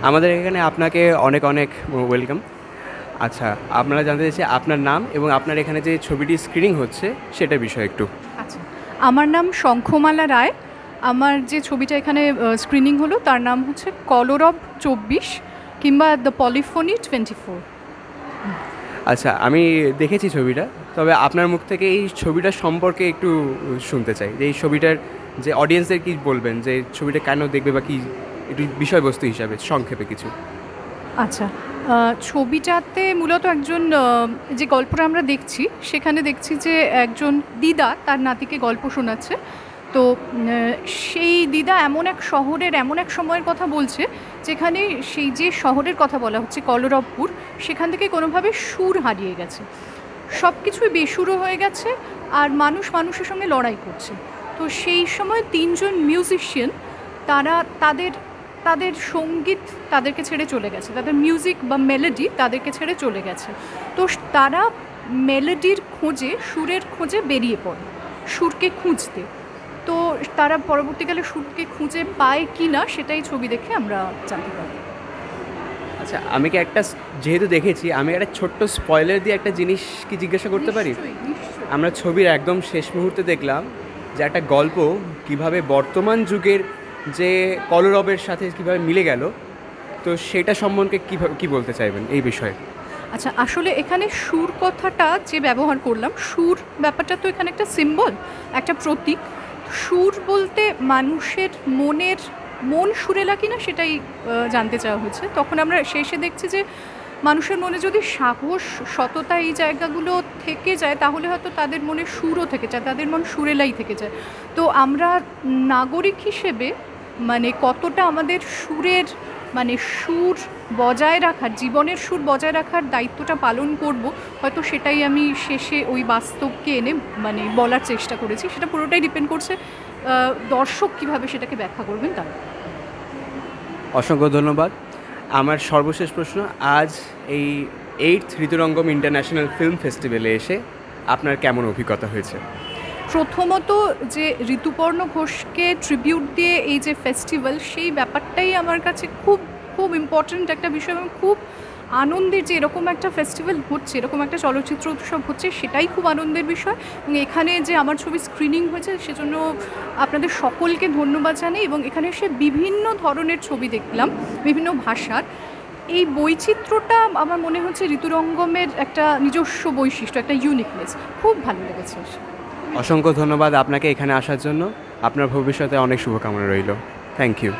আমাদের এখানে আপনাকে অনেক অনেক ওয়েলকাম। আচ্ছা, আপনারা জানতে চাইছি আপনার নাম এবং আপনার এখানে যে ছবিটি স্ক্রিনিং হচ্ছে সেটার বিষয়ে একটু। আচ্ছা, আমার নাম শঙ্খমালা রায়। আমার যে ছবিটা এখানে স্ক্রিনিং হলো তার নাম হচ্ছে কলরব 24 কিংবা দ্য পলিফোনি 24। আচ্ছা, আমি দেখেছি ছবিটা, তবে আপনার মুখ থেকে এই ছবিটার সম্পর্কে একটু শুনতে চাই, যে এই ছবিটার যে অডিয়েন্সদের কী বলবেন, যে ছবিটা কেন দেখবে বা কী, একটু বিষয়বস্তু হিসাবে সংক্ষেপে কিছু। আচ্ছা, ছবিটাতে মূলত একজন যে গল্পটা আমরা দেখছি সেখানে দেখছি যে একজন দিদা তার নাতিকে গল্প শোনাচ্ছে। তো সেই দিদা এমন এক শহরের এমন এক সময়ের কথা বলছে যেখানে সেই যে শহরের কথা বলা হচ্ছে কলরবপুর, সেখান থেকে কোনোভাবে সুর হারিয়ে গেছে, সব কিছুই বেসুরো হয়ে গেছে আর মানুষ মানুষের সঙ্গে লড়াই করছে। তো সেই সময় তিনজন মিউজিশিয়ান তারা তাদের তাদের সঙ্গীত তাদেরকে ছেড়ে চলে গেছে, তাদের মিউজিক বা মেলোডি তাদেরকে ছেড়ে চলে গেছে। তো তারা মেলোডির খোঁজে, সুরের খোঁজে বেরিয়ে পড়ে, সুরকে খুঁজতে। তো তারা পরবর্তীকালে সুরকে খুঁজে পায় কি না সেটাই ছবি দেখে আমরা জানতে পারি। আচ্ছা, আমি কি একটা, যেহেতু দেখেছি, আমি একটা ছোট্ট স্পয়লার দিয়ে একটা জিনিস কি জিজ্ঞাসা করতে পারি? আমরা ছবির একদম শেষ মুহূর্তে দেখলাম যে একটা গল্প কিভাবে বর্তমান যুগের যে কলরবের সাথে কিভাবে মিলে গেল, তো সেটা সম্বন্ধে কীভাবে কী বলতে চাইবেন এই বিষয়ে? আচ্ছা, আসলে এখানে সুর কথাটা যে ব্যবহার করলাম, সুর ব্যাপারটা তো এখানে একটা সিম্বল, একটা প্রতীক। সুর বলতে মানুষের মন সুরেলা কিনা সেটাই জানতে চাওয়া হয়েছে। তখন আমরা শেষে দেখছি যে মানুষের মনে যদি সাহস, সততা এই জায়গাগুলো থেকে যায় তাহলে হয়তো তাদের মনে সুরও থেকে যায়, তাদের মন সুরেলাই থেকে যায়। তো আমরা নাগরিক হিসেবে মানে কতটা আমাদের সুরের সুর বজায় রাখার, জীবনের সুর বজায় রাখার দায়িত্বটা পালন করব, হয়তো সেটাই আমি শেষে ওই বাস্তবকে এনে বলার চেষ্টা করেছি। সেটা পুরোটাই ডিপেন্ড করছে দর্শক কীভাবে সেটাকে ব্যাখ্যা করবেন তার। অসংখ্য ধন্যবাদ। আমার সর্বশেষ প্রশ্ন, আজ এই 8th ঋতুরঙ্গম ইন্টারন্যাশনাল ফিল্ম ফেস্টিভ্যালে এসে আপনার কেমন অভিজ্ঞতা হয়েছে? প্রথমত যে ঋতুপর্ণ ঘোষকে ট্রিবিউট দিয়ে এই যে ফেস্টিভ্যাল, সেই ব্যাপারটাই আমার কাছে খুব খুব ইম্পর্ট্যান্ট একটা বিষয় এবং খুব আনন্দের যে এরকম একটা ফেস্টিভ্যাল হচ্ছে, এরকম একটা চলচ্চিত্র উৎসব হচ্ছে, সেটাই খুব আনন্দের বিষয়। এবং এখানে যে আমার ছবি স্ক্রিনিং হয়েছে সেজন্য আপনাদের সকলকে ধন্যবাদ জানাই। এবং এখানে এসে বিভিন্ন ধরনের ছবি দেখলাম, বিভিন্ন ভাষার। এই বৈচিত্র্যটা আমার মনে হচ্ছে ঋতুরঙ্গমের একটা নিজস্ব বৈশিষ্ট্য, একটা ইউনিকনেস। খুব ভালো লেগেছে। অসংখ্য ধন্যবাদ আপনাকে এখানে আসার জন্য। আপনার ভবিষ্যতে অনেক শুভকামনা রইল। Thank you.